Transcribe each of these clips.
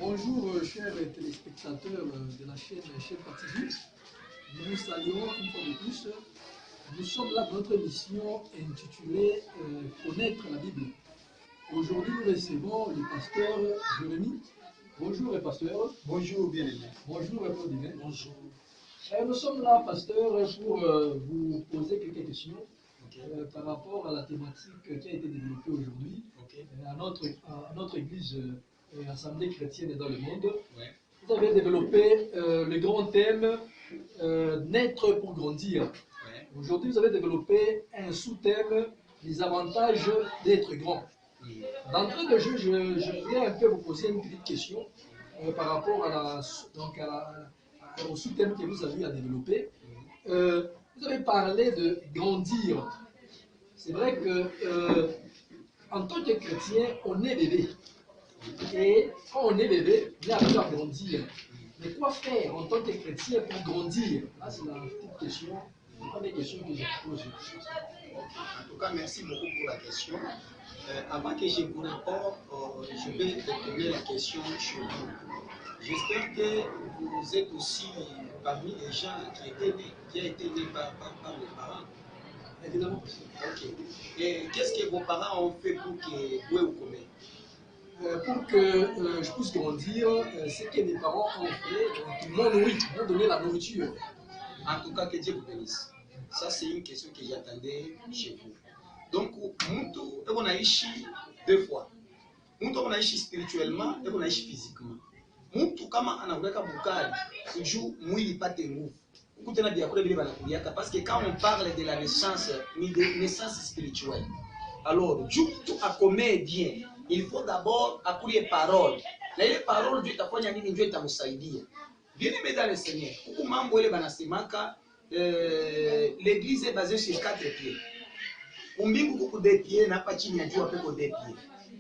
Bonjour chers téléspectateurs de la chaîne Parti. Nous vous saluons une fois de plus. Nous sommes là pour notre émission intitulée Connaître la Bible. Aujourd'hui, nous recevons le pasteur Jérémy. Bonjour pasteur. Bonjour bien-aimé. Bonjour Paul Divin. Bonjour. Nous sommes là, pasteur, pour vous poser quelques questions par rapport à la thématique qui a été développée aujourd'hui à notre église Assemblée chrétienne dans le monde. Ouais. Vous avez développé le grand thème naître pour grandir. Ouais. Aujourd'hui, vous avez développé un sous-thème les avantages d'être grand. D'entrée de jeu, je voudrais un peu vous poser une petite question par rapport à au sous-thème que vous avez à développer. Vous avez parlé de grandir. C'est vrai que en tant que chrétien, on est bébé. Et quand on est bébé, on est appelé à grandir. Mais quoi faire en tant que chrétien pour grandir? Là, c'est la petite question, la première question que je vous pose. En tout cas, merci beaucoup pour la question. Avant que je vous réponde, je vais retourner la question chez vous. J'espère que vous êtes aussi parmi les gens qui ont été nés par les parents. Évidemment. Ok. Et qu'est-ce que vos parents ont fait pour que vous commettez? Pour que je puisse grandir, ce que mes parents ont fait, ils m'ont nourri, ils m'ont donné la nourriture. En tout cas, que Dieu vous bénisse. Ça, c'est une question que j'attendais chez vous. Donc, mtu on a ici deux fois. Mtu on a ici spirituellement et on a ici physiquement. Mtu kama anaweka bukari, ujue mwili pate nguvu. Ukutana bia kule bile banakuliaka parce que quand on parle de la naissance, ni de naissance spirituelle. Alors, Dieu tout a commet bien. Il faut d'abord accueillir parole. Na ile parole Dieu itafanya nini? Dieu itamsaidia. Bien aimé dans le Seigneur. Huku mambo ile banasemaka l'église est basée sur 4 pieds. Kumbingu kuku 2 pieds na hapa chini ya jua peko 2 pieds.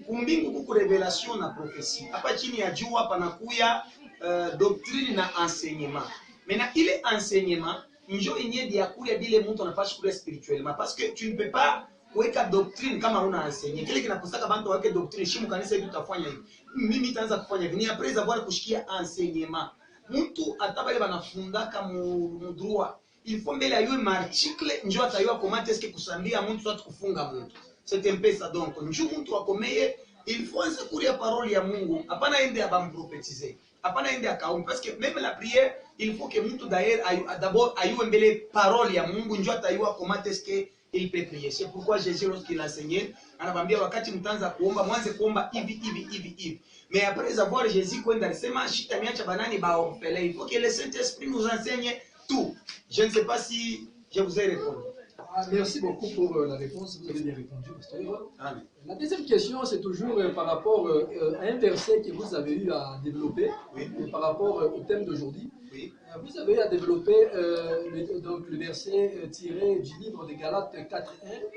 Kumbingu kuku révélation na prophétie. Hapa chini ya jua panakuya doctrine na enseignement. Maintenant ile enseignement njo yenye dia kuya bile mtu anapaswa kuya spirituellement parce que tu ne peux pas kuweka doctrine kama una enseigner. Kile kinapostaka bantu waweke doctrine shimu kanisa hivi tutafanya hivi. Mimi nitaanza kufanya hivi. Ni après avoir kushikia enseignement. Mtu atabale banafundaka mu droit. Il faut mbele ayue marticle njo atayua comment est-ce que kusambia mtu soit kufunga mtu. C'est un peu ça donc. Njo mtu akomeye il faut anza kuria parole ya Mungu. Hapana ende abamprofetiser. Hapana ende akaomba parce que même la prière il faut que mtu d'ailleurs d'abord ayue mbele parole ya Mungu njo atayua comment est-ce que il peut prier. C'est pourquoi Jésus lorsqu'il enseignait anabambia wakati mtaanza kuomba mwanze kuomba hivi. Mais après avoir Jésus kwenda alisema shita niacha banani ba orphelin. Il faut que le Saint-Esprit nous enseigne tout. Je ne sais pas si je vous ai répondu. Merci beaucoup pour la réponse, vous avez bien répondu, pasteur. Amen. La deuxième question, c'est toujours par rapport à un verset que vous avez eu à développer, par rapport au thème d'aujourd'hui. Oui. Vous avez eu à développer donc le verset tiré du livre de Galates 4.1.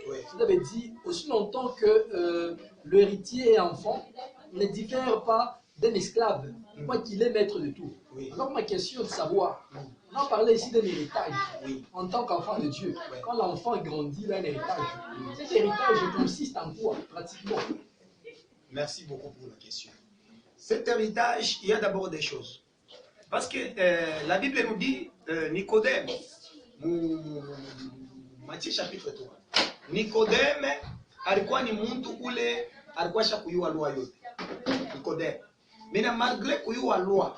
Oui. Vous avez dit, aussi longtemps que l'héritier est enfant, ne diffère pas d'un esclave, quoi qu'il est maître de tout. Oui. Alors ma question est de savoir, on a parlé ici d'un héritage en tant qu'enfant de Dieu. Quand l'enfant grandit, il a un héritage. Cet héritage consiste en quoi, pratiquement? Merci beaucoup pour la question. Cet héritage, il y a d'abord des choses. Parce que la Bible nous dit, Nicodème, Matthieu chapitre 3, Nicodème alikuwa ni mtu ule alikuwa shakuyua lua yote. Nicodème. Mena malgré kuyua lua,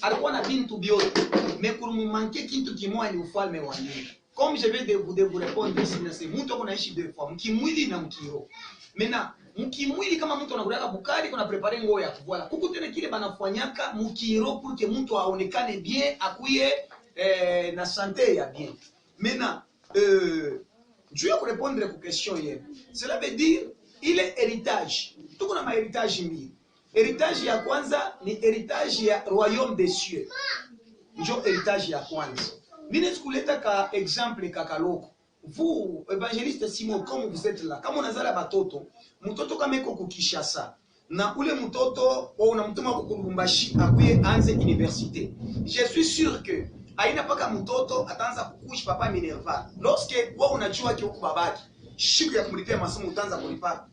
alikuwa na bintu biote, mais kumumanke kintu kimoja ni ufalme wa Mungu. Comme je vais vous répondre ici, c'est mtu anaishi deux fois, mkimwili na mkiroho. Mena mkimwili kama mtu anakulaka bukari kuna prepare nguo ya kuvala. Kuku tena kile banafanyaka mkiroho pour que mtu aonekane bien, akuye na santé ya bien. Mena je vais répondre à question hier. Cela veut dire il est héritage. Tuko na héritage mbili. Héritage ya kwanza ni héritage ya royaume des cieux. Njo héritage ya kwanza. Mine sikuleta ka exemple kakaloko. Vous, évangéliste Simon, comme vous êtes là, kama unazala batoto, mtoto kama iko kukishasa, na ule mtoto unamtuma kukulumbashi akuye anze université. Je suis sûr que aina paka mtoto ataanza kukuishi papa minerva. Lorsque wewe unajua kioko babaki, siku ya kumlipia masomo utaanza kulipa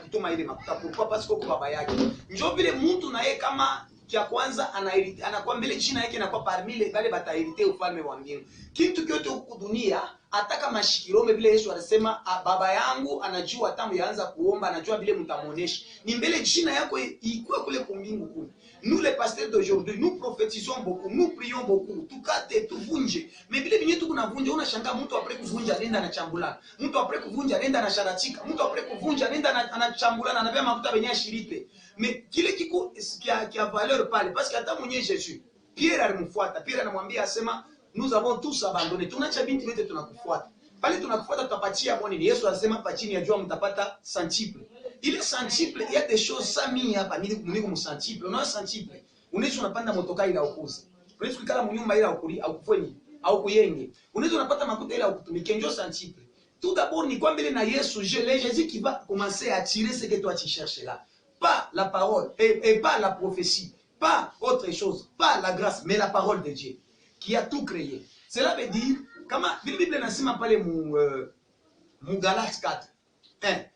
kutuma ile makuta. Pourquoi? Parce que kwa baba yake. Njoo vile mtu na yeye kama kia kwanza anakuwa mbele jina yake inakuwa parmi wale bataherite ufalme wa mbingu. Kitu kyote huku dunia ataka mashikirome vile Yesu alisema baba yangu anajua tamu yaanza kuomba, anajua vile mtamuonesha. Ni mbele jina yako ikuwe kule kumbingu kule. Nous les pasteurs d'aujourd'hui, nous prophétisons beaucoup, nous prions beaucoup, tukate tuvunje. Mais vile vinyewe tuko navunja, unashangaa mtu apre kuvunja nenda na chambulana. Mtu apre kuvunja nenda na sharatika. Mtu apre kuvunja nenda na chambulana anabeba mafuta benye shirite. Mais kile kiko kia valeur pale parce que hata mwenye Jésus, Pierre alimfuata. Pierre anamwambia asema nous avons tous abandonné. Tunacha binti wote tunakufuata. Pale tunakufuata tutapatia mwani. Yesu anasema pa chini ya jua mtapata centuple. Ile centuple, il y a des choses sami hapa niko mcentuple. Unaona centuple. Unaweza unapanda motoka ile ukuze. Unaweza kukala mnyumba ile ukuli au kufweni au kuyenge. Unaweza unapata makuta ile ukutumike ndio centuple. Tout d'abord ni kwambele na Yesu, Jésus qui va commencer à tirer ce que toi tu cherches là. Pas la parole et pas la prophétie, pas autre chose, pas la grâce, mais la parole de Dieu qui a tout créé. Cela veut dire kama vile Bible nasema pale mu Galates 4.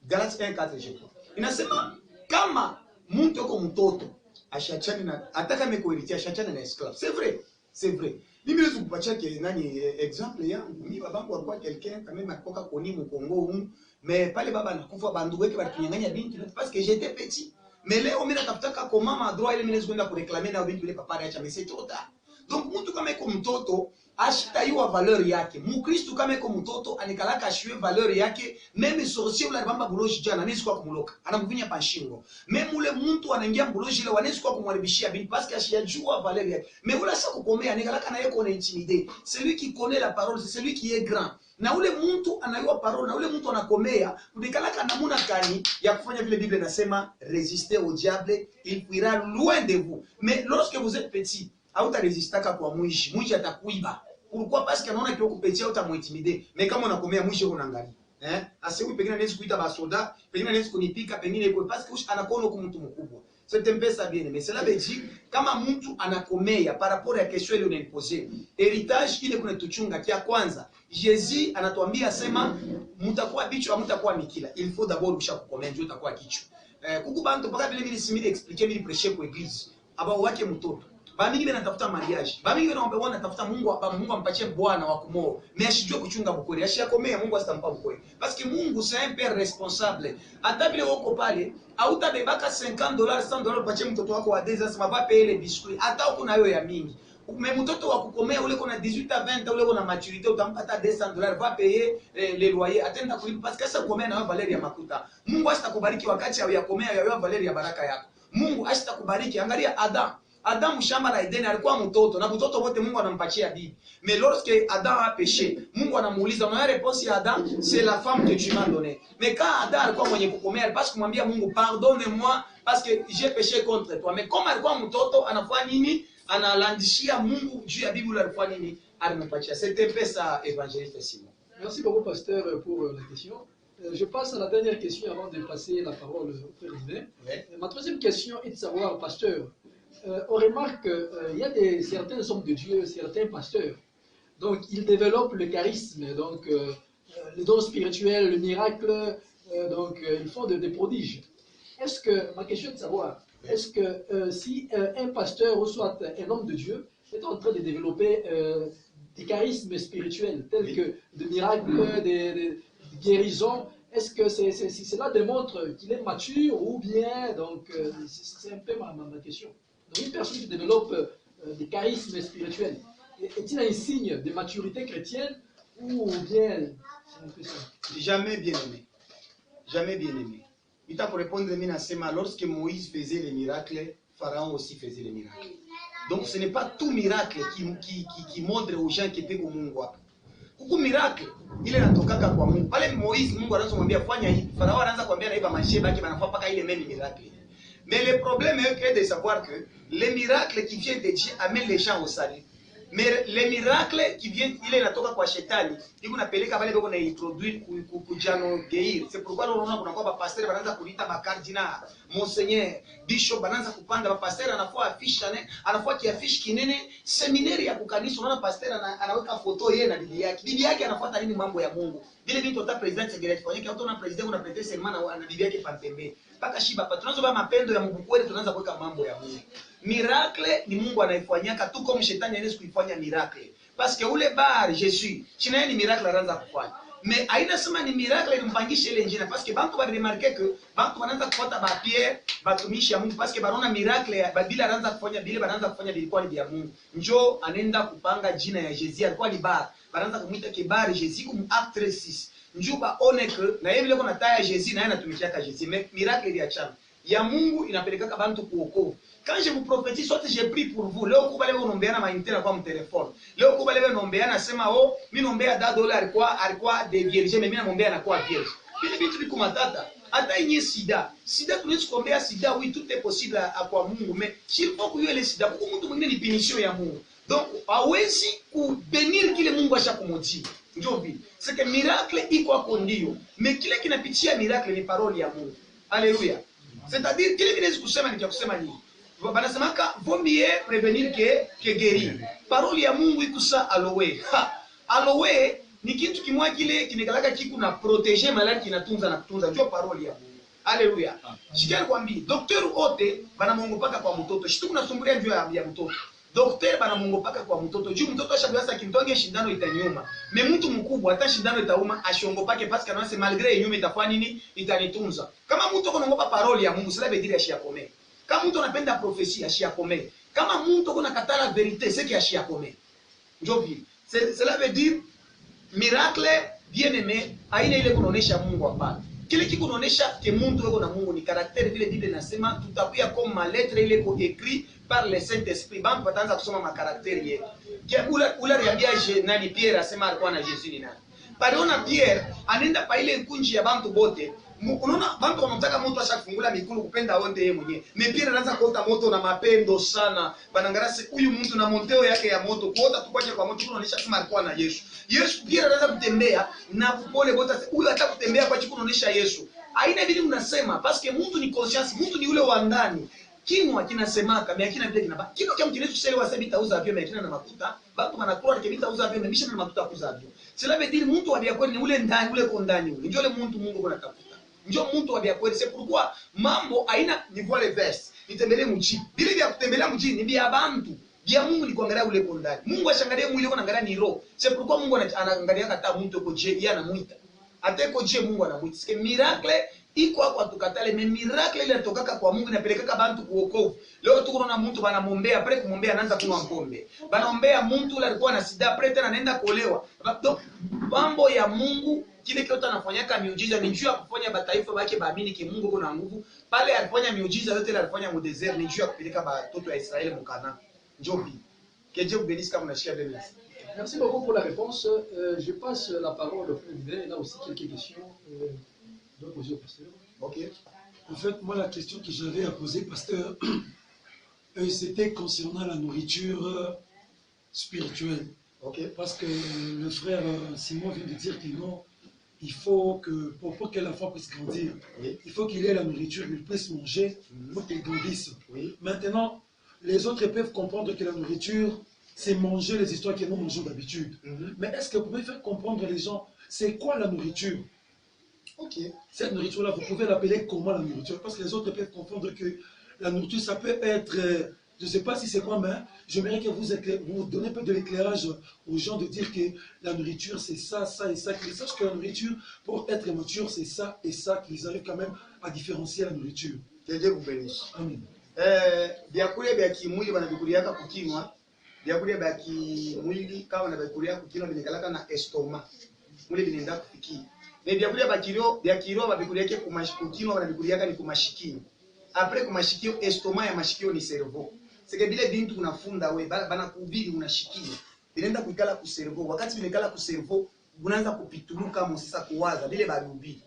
Galates 1:4 je crois. Inasema kama mtu yuko mtoto ashachane na ataka mekuiritia ashachane na esclave. C'est vrai, c'est vrai. Mimi naweza kupatia nani exemple yangu. Mimi babangu alikuwa quelqu'un quand même alikuwa koni mu Congo huko. Mais pale baba anakufa bandu weke batunyanganya binti parce que j'étais petit. Mais leo mimi nakaputaka kwa mama droit ile mimi naweza kwenda kureclamer na binti ile papa acha mais c'est trop tard. Donc mtu kama iko mtoto ashitaiwa valeur yake. Mukristo kama iko mtoto anikalaka ashiwe valeur yake, meme sorcier ule alibamba buloji jana anaweza kwa kumuloka. Anamvinya panshingo. Meme ule mtu anaingia buloji ile wanaweza kwa kumharibishia binti parce que ashiyajua valeur yake. Mais ule sasa kukomea anikalaka na yeye kona intimider. Celui qui connaît la parole, c'est celui qui est grand. Na ule mtu anayua parole, na ule mtu anakomea, unikalaka namuna kani ya kufanya vile Bible inasema résister au diable, il fuira loin de vous. Mais lorsque vous êtes petit, hauta resistaka kwa mwishi atakuiba. Pourquoi? Parce que anaona kioko petit utamuintimider. Mais kama unakomea mwishi unaangalia. Asiwe pengine anaweza kuita basoda, pengine anaweza kunipika, pengine iko parce que anakoona kwa mtu mkubwa. C'est un peu ça bien, mais cela veut dire kama mtu anakomea par rapport à question ile unaniposer. Héritage ile kuna tuchunga kia kwanza. Jésus anatuambia sema mtakuwa bicho au mtakuwa mikila. Il faut d'abord ushakukomea ndio utakuwa kichwa. Kuku bantu paka vile vile simili expliquer vile prêcher kwa église. Aba wake mtoto. Bamingi wanatafuta mariage. Bamingi wanatafuta Mungu ampatie bwana wa kumoa. Mais ashijue kuchunga bukuri. Ashiyakomea Mungu asitampa bukuri. Parce que Mungu c'est un père responsable. Hata vile wako pale, hautabebaka $50, $100 patie mtoto wako wa 2 ans, maba paye les biscuits. Hata uko nayo ya mingi. Mais mtoto wa kukomea ule kuna 18 à 20 ans ule kuna maturité utampata $200 va payer les loyers atenda kulipa parce que ça komea na valeri ya makuta. Mungu asitakubariki wakati ya komea ya valeri ya baraka yako. Mungu asitakubariki. Angalia Adam shamba la Edeni alikuwa mtoto na mtoto wote Mungu anampatia bibi. Mais lorsque Adam a péché, Mungu anamuuliza na réponse ya Adam, c'est la femme que tu m'as donnée. Mais quand Adam alikuwa mwenye kukomea, parce que kumwambia Mungu pardonne-moi parce que j'ai péché contre toi. Mais comme alikuwa mtoto anafanya nini? Analandishia Mungu juu ya bibi ule alifanya nini? Alimpatia. C'était un peu ça évangéliste Simon. Merci beaucoup pasteur pour la question. Je passe à la dernière question avant de passer la parole au frère Divin. Ouais. Ma troisième question est de savoir, pasteur, on remarque qu'il y a certains hommes de Dieu, certains pasteurs, donc ils développent le charisme, donc le don spirituel, le miracle, donc ils font des prodiges. Est-ce que, ma question est de savoir, est-ce que si un pasteur ou soit un homme de Dieu est en train de développer des charismes spirituels tels que des miracles, des guérisons, est-ce que cela démontre qu'il est mature ou bien, donc c'est un peu ma question. Donc une personne qui développe des charismes spirituels, est-il un signe de maturité chrétienne ou bien c'est un peu ça? Jamais bien aimé. Jamais bien aimé. Il t'a pour répondre, lorsque Moïse faisait les miracles, Pharaon aussi faisait les miracles. Donc ce n'est pas tout miracle qui montre aux gens qui peuvent Mungu. Kuku miracle ile natokaka kwa Mungu. Pale Moïse Mungu anaanza kumwambia fanya hivi. Farao anaanza kumwambia na hivi masheba yake banafaa paka ile même miracle. Mais le problème est de savoir que les miracles qui viennent de Dieu amènent les gens au salut. Mais les miracles qui viennent ile natoka kwa shetani, iko napeleka wale bako na introduire kujano geir. C'est pourquoi unaona kuna kwa pasteur wanaanza kuita makardina, monseigneur, bishop wanaanza kupanda ba pasteur anafua afisha anafua kiafishi kinene, seminari ya kukanisa unaona pasteur anaweka foto yeye na bibi yake. Bibi yake anafuata nini mambo ya Mungu. Vile vitu hata president Segeretti fanyike hata na president una prêter serment na bibi yake pambembe. mpaka shiba hapa. Tunaanza ba mapendo ya Mungu kweli, tunaanza kuweka mambo ya Mungu. Miracle ni Mungu anaifanyaka tu kama shetani anaweza kuifanya miracle. Parce que ule bar Jésus, china ni miracle anaanza kufanya. Mais aina sema ni miracle ilimpangisha ile njina parce que bantu ba remarquer que bantu wanaanza kufuata ba Pierre, batumishi ya Mungu parce que banaona miracle ya Biblia anaanza kufanya bile banaanza kufanya bilikuwa ni ya Mungu. Njoo anaenda kupanga jina ya Jésus alikuwa ni bar. Banaanza kumuita kibari Jésus comme acte 6. Njoo baone que na yeye vile kuna taya Jésus na yeye anatumikia ka Jésus. Mais miracle ile ya chama ya Mungu inapeleka bantu kuokovu. Quand je vous prophétise, soit j'ai pris pour vous. Leo kubale wewe unaombeana mainternet kwa mtelefoni. Leo kubale wewe unaombeana sema oh, mimi naombea $10 alikuwa de vierge, mimi naombea na kwa vierge. Vile vitu viko matata. Hata yenye sida. Sida tunaweza kuombea sida, oui tout est possible kwa Mungu, mais s'il faut que ile sida kwa mtu mwingine ni punition ya Mungu. Donc hawezi kubenir kile Mungu ashakumoti. Ndio vile. C'est que miracle iko hapo ndio. Mais kile kinapitia miracle ni parole ya Mungu. Alléluia. C'est-à-dire kile kinaweza kusema ni kusema nini? Banasemaka vaut mieux prévenir que guérir. Parole ya Mungu ikusa aloe. Aloe ni kitu kimwa kile kinekalaka kiku na protéger maladi kinatunza na kutunza. Ndio parole ya Mungu. Alléluia. Shikani kwambi, docteur ote banamongopaka kwa mtoto. Shitu kunasumbulia ndio ya mtoto. Docteur banamongopaka kwa mtoto. Juu mtoto ashabiasa kimtonge shindano itanyuma. Me mtu mkubwa hata shindano itauma ashongopake parce que anasema malgré nyuma itafanya nini? Itanitunza. Kama mtu konongopa parole ya Mungu, cela veut dire ashiakome. Kama mtu anapenda prophesie ashiakome. Kama mtu kuna katala vérité, c'est que ashiakome. Ndio vile. Cela veut dire miracle bien-aimé haina ile kunaonesha Mungu hapana. Kile kikunaonesha ke mtu yuko na Mungu ni caractère vile Biblia inasema tutakuya comme ma lettre ile ko écrit par le Saint-Esprit. Bantu wataanza kusoma ma caractère yetu. Kia ula riambia nani Pierre asema alikuwa na Yesu ni nani. Paliona Pierre anaenda pa ile kunji ya bantu bote. Unaona bantu wanataka mtu ashafungula mikulu kupenda wote yeye mwenyewe. Pierre anaanza kuota moto na mapendo sana. Banangarasi huyu mtu na monteo yake ya moto kuota tukwaje kwa moto kunaonesha kama alikuwa na Yesu. Yesu Pierre anaanza kutembea na kupole bota huyu hata kutembea kwa chiko kunaonesha Yesu. Haina vile mnasema parce que mtu ni conscience, mtu ni ule wa ndani. Kinwa kinasemaka, mimi akina vile kinabaki. Kino kama kinetu sele wa sabi tauza avyo mimi na makuta, bantu banakula kibita uza avyo mimi na makuta kuza avyo. Cela veut dire mtu wa kweli ni ule ndani, ule kondani ule. Ndio ule mtu Mungu anatafuta. Ndio mtu wa kweli. C'est pourquoi mambo aina ni voile verse. Nitembelee mjini. Bile vya kutembelea mjini ni vya bantu. Vya Mungu ni kuangalia ule kondani. Mungu ashangalia mwili wako anaangalia ni roho. C'est pourquoi Mungu anaangalia kata mtu uko je, yeye anamuita. Ateko je Mungu anamuita. C'est que miracle iko hapo atukatale, mais miracle ile inatokaka kwa Mungu inapelekaka bantu kuokovu. Leo tuko na mtu banamombea, après kumwombea anaanza kunywa pombe. Banaombea mtu ule alikuwa na sida, après tena anaenda kuolewa. Donc mambo ya Mungu kile kile anafanyaka miujiza ni juu ya kufanya bataifa bake baamini ke Mungu kuna nguvu. Pale alifanya miujiza yote ile alifanya mu desert ni juu ya kupeleka watoto wa Israeli mukana. Njobi. Que Dieu vous bénisse comme on a cher de nous. Merci beaucoup pour la réponse. Je passe la parole au frère Vivien. Là aussi quelques questions de poser au pasteur. Ok. En fait, moi la question que j'avais à poser, pasteur, c'était concernant la nourriture spirituelle. Ok. Parce que le frère Simon vient de dire que non, il faut que, pour que l'enfant puisse grandir, oui, il faut qu'il ait la nourriture, qu'il puisse manger, pour qu'il grandisse. Oui. Maintenant, les autres peuvent comprendre que la nourriture, c'est manger les histoires que nous mangeons d'habitude. Mais est-ce que vous pouvez faire comprendre les gens, c'est quoi la nourriture? Ok. Cette nourriture-là, vous pouvez l'appeler comment la nourriture? Parce que les autres peuvent comprendre que la nourriture, ça peut être... je ne sais pas si c'est quoi, mais j'aimerais que vous donnez un peu de l'éclairage aux gens de dire que la nourriture, c'est ça, ça et ça. Qu'ils sachent que la nourriture, pour être mature, c'est ça et ça, qu'ils arrivent quand même à différencier la nourriture. Que Dieu vous bénisse. Amen. Vyakula vya kimwili wanavikuliaka kukinwa. Vyakula vya kimwili kama wanavikulia kukinwa vinakalaka na estoma. Mwili vinaenda kufikia. Na vyakula vya kiroho wanavikuliaka kukinwa wanavikuliaka ni kumashikio. Après kumashikio, estoma ya mashikio ni cerveau. C'est que bile bintu unafunda we bana kuhubiri unashikia. Vinaenda kuikala ku cerveau. Wakati vinekala ku cerveau, unaanza kupituluka mosisa kuwaza bile bahubiri.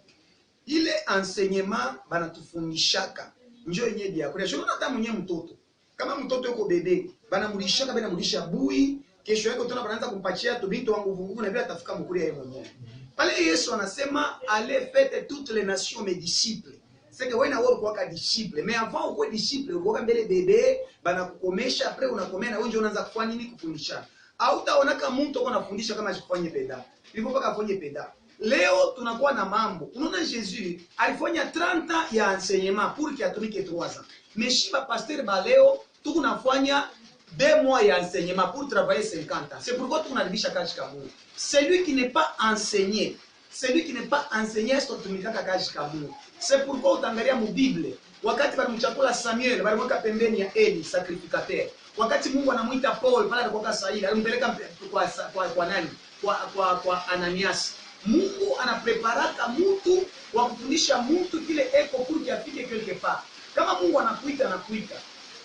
Ile enseignement banatufundishaka. Njoo yenyewe bia. Kwa hiyo hata mwenye mtoto. Kama mtoto yuko bebe, banamulishaka banamulisha bui, kesho yake tena banaanza kumpachia tu bintu wangu vungu na bila atafika mkuri yeye mwenyewe. Pale Yesu anasema allez faites toutes les nations mes disciples. C'est que wena wao kwa disciple, mais avant uko disciple, uko mbele bebe, banakukomesha après unakomea na wewe ndio unaanza kufanya nini kufundisha. Au utaona kama mtu uko anafundisha kama asifanye peda. Ilivyo mpaka afanye peda. leo tunakuwa na mambo. Unaona Jésus alifanya 30 ans ya enseignement pour qu'il atumike 3 ans. Mais shiba pasteur ba leo tukunafanya 2 mois ya enseignement pour travailler 50 ans. C'est pourquoi tukunaribisha kazi kama Mungu. Celui qui n'est pas enseigné, est tutumika kazi kama Mungu. C'est pourquoi utangalia mu Bible wakati balimchakula Samuel balimweka pembeni ya Eli sacrificateur. Wakati Mungu anamuita Paul pale alikuwa Sauli, alimpeleka kwa nani? Kwa Ananias. Mungu anapreparaka mtu wa kufundisha mtu kile eko pour afike quelque part. Kama Mungu anakuita,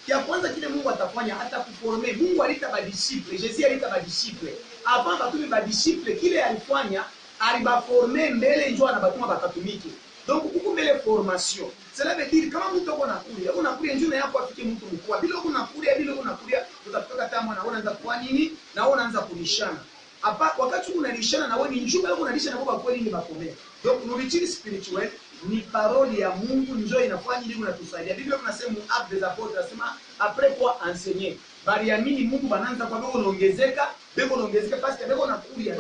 kia kwanza kile Mungu atafanya hata kuformer. Mungu alita ba disciple, Jésus alita ba disciple. Avant batume ba disciple kile alifanya, alibaformer mbele njoo anabatuma bakatumike. Donc huko mbele formation. Cela veut dire kama mtu unakulia njoo na yako afike mtu mkubwa. Bila unakulia utafika tamu na unaanza kwa nini? Na unaanza kunishana. Hapa wakati unalishana na wewe ni njoo wewe unalisha na kwa kweli ni makomea. Donc nourriture spirituelle ni parole ya Mungu njoo inafanya ili unatusaidia. Biblia tunasema acte des apôtres tunasema après quoi enseigner. Bali ya nini Mungu banaanza kwa wewe unaongezeka parce que wewe unakulia.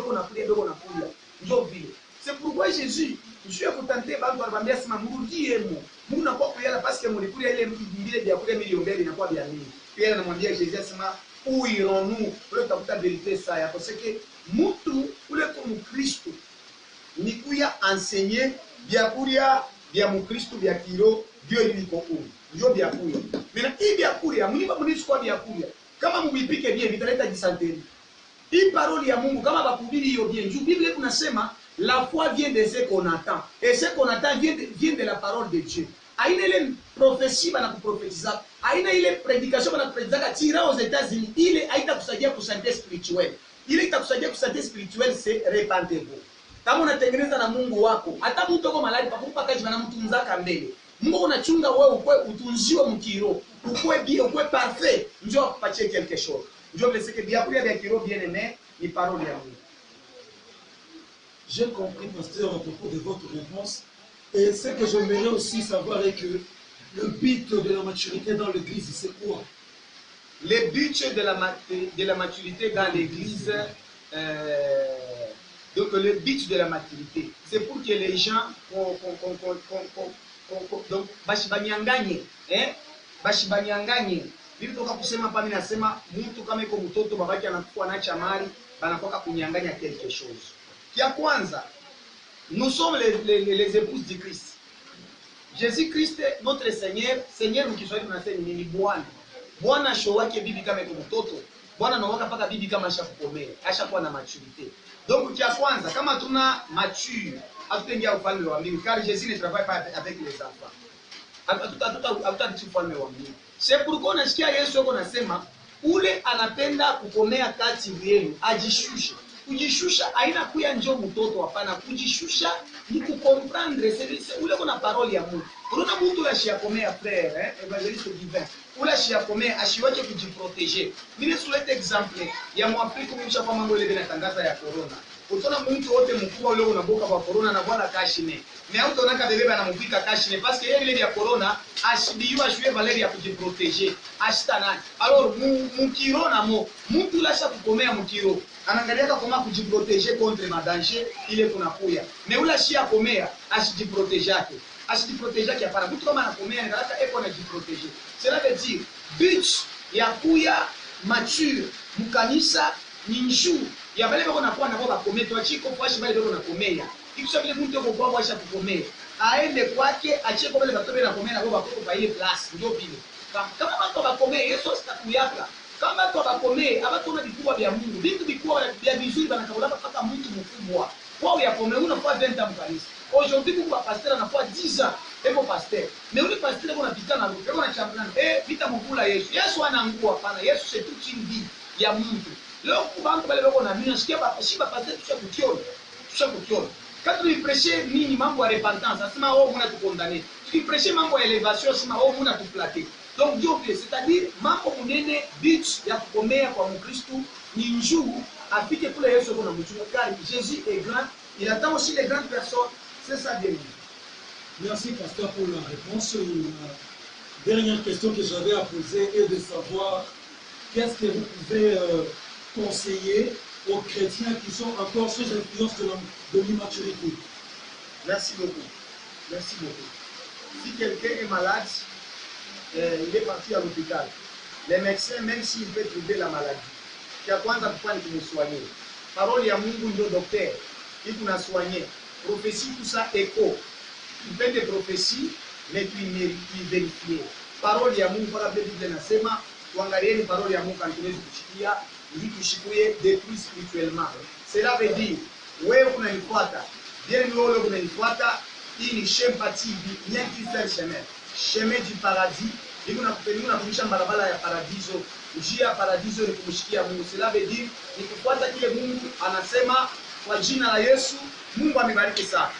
Njoo vile. C'est pourquoi Jésus Dieu a contenté bantu alibambia sema mrudiemo. Mungu nakuwa kuyala parce que mulikulia ile mbile vya kule miliombele inakuwa vya nini. Pia anamwambia Jésus asema où irons-nous? Ule utakuta vérité ça parce que mtu ule comme Kristo ni kuya enseigner vya kulia vya mkristo vya kiro ndio iliko huko. Ndio vya kulia. Mena hii vya kulia mnipa mnichukua vya kulia. Kama mvipike bien vitaleta disanteri. Hii parole ya Mungu kama bakubiri hiyo bien. Juu Biblia kunasema la foi vient de ce qu'on attend. Et ce qu'on attend vient de la parole de Dieu. Aina ile prophétie bana kuprophétiza. Aina ile prédication bana kuprédiza tira aux États-Unis. Ile haitakusaidia kusante spirituel. Ile itakusaidia kusante spirituel c'est repentez-vous. Kama unatengeneza na Mungu wako, hata mtu uko malali pakupa kazi bana mtunzaka mbele. Mungu unachunga wewe ukwe utunziwe mkiro. Ukwe bien, ukwe parfait. Njoo akupatie quelque chose. Njoo blesse que bien kulia vya kiro bien aimé ni parole ya Mungu. J'ai compris, pasteur, à propos de votre réponse. Et ce que j'aimerais aussi savoir est que le but de la maturité dans l'église, c'est quoi? Le but de la maturité dans l'église, donc le but de la maturité, c'est pour que les gens, donc, bashibanyanganye, Bibi toka kusema hapa mimi nasema mtu kama iko mtoto babake anakuwa na chamari, banakoka kunyanganya quelque chose. Kia kwanza, nous sommes les épouses du Christ. Jésus-Christ, notre Seigneur mkiswahili tunasema ni Bwana. Bwana show wake bibi kama iko mtoto. Bwana anawaka paka bibi kama ashakukomea, ashakuwa na maturité. Donc kia kwanza, kama tuna mature, hatutaingia ufalme wa mbingu. Car Jésus ne travaille pas avec les enfants. Hatutati ufalme wa mbingu. C'est pourquoi nasikia Yesu yuko nasema ule anapenda kukomea kati yenu, ajishushe. Kujishusha haina kuya njoo mtoto hapana. Kujishusha ni kucomprendre ule kuna parole ya Mungu. Unaona mtu la shiakomea frère, evangeliste divin. Ula shiakomea ashiwache kujiproteger. Mimi sulete exemple ya Mwafrika mwisha kwa mambo ile binatangaza ya corona. Utaona mtu wote mkubwa ule unaboka kwa corona na bwana kashine. Mais utaona kabebe anamupika kashine parce que yeye ile ya corona ashibiwa shwe valeri ya kujiproteger. Ashitana. Alors mukiro na mtu lasha kukomea mukiro. Anaangalia kama kujiproteger contre ma danger ile kunakuya. Mais ula shia komea ashijiproteger yake. Ashijiproteger yake hapana. Mtu kama anakomea anataka eko na jiproteger. Cela veut dire but ya kuya mature mukanisa ni njuu ya bale bako nakuwa na baba kometa wachiko kwashi bale bako nakomea. Ikisha vile mtu yuko kwa washa kukomea. Aende kwake acheko bale batobe na komea na baba kwa pa ile place ndio vile. Kama watu wakomea Yesu atakuyaka. Kama watu wakomea abatu na vikubwa vya Mungu. Vitu vikubwa vya vizuri banakaula paka mtu mkubwa. Wao ya komea unakuwa 20 ans mkanisa. Aujourd'hui pour pasteur anakuwa 10 ans eko pasteur. Mais ule pasteur eko napita na roho, eko na champion. Vita mkula Yesu. Yesu anaangua hapana. Yesu c'est toute une vie ya Mungu. Leo kubantu bale bako na mimi nasikia shiba pasteur tushakukiona. Quand tu prêches nini mambo ya repentance, asema oh muna tukondane. Tu prêches mambo ya elevation, asema oh muna tuplater. Donc Dieu veut, c'est-à-dire mambo munene but ya kukomea kwa Mkristo ni njuu afike kule Yesu kuna mchunga car Jésus est grand, il attend aussi les grandes personnes, c'est ça bien. Merci pasteur pour la réponse. La dernière question que j'avais à poser est de savoir qu'est-ce que vous pouvez conseiller aux chrétiens qui sont encore sous influence de l'immaturité? Merci beaucoup. Merci beaucoup. Si quelqu'un est malade, il est parti à l'hôpital. Les médecins, même s'ils peuvent trouver la maladie, kia kwanza kufanya kumsoigner. Parole ya Mungu ndio docteur. Il kuna soigner. Prophétie tout ça écho. Tu fais des prophéties, mais tu vérifies. Parole ya Mungu kwa Biblia inasema tuangalieni parole ya Mungu kantuwezi kushikia ili tushikuye détruit spirituellement. Cela veut dire wewe unanifuata, bien wewe unanifuata, hii ni Shempa TV, bien Christian chemin. Chemin du paradis. Hivi nakupeleka kumisha barabara ya paradiso. Njia ya paradiso ni kumshikia Mungu. Cela veut dire ni kufuata kile Mungu anasema kwa jina la Yesu. Mungu amebariki sana.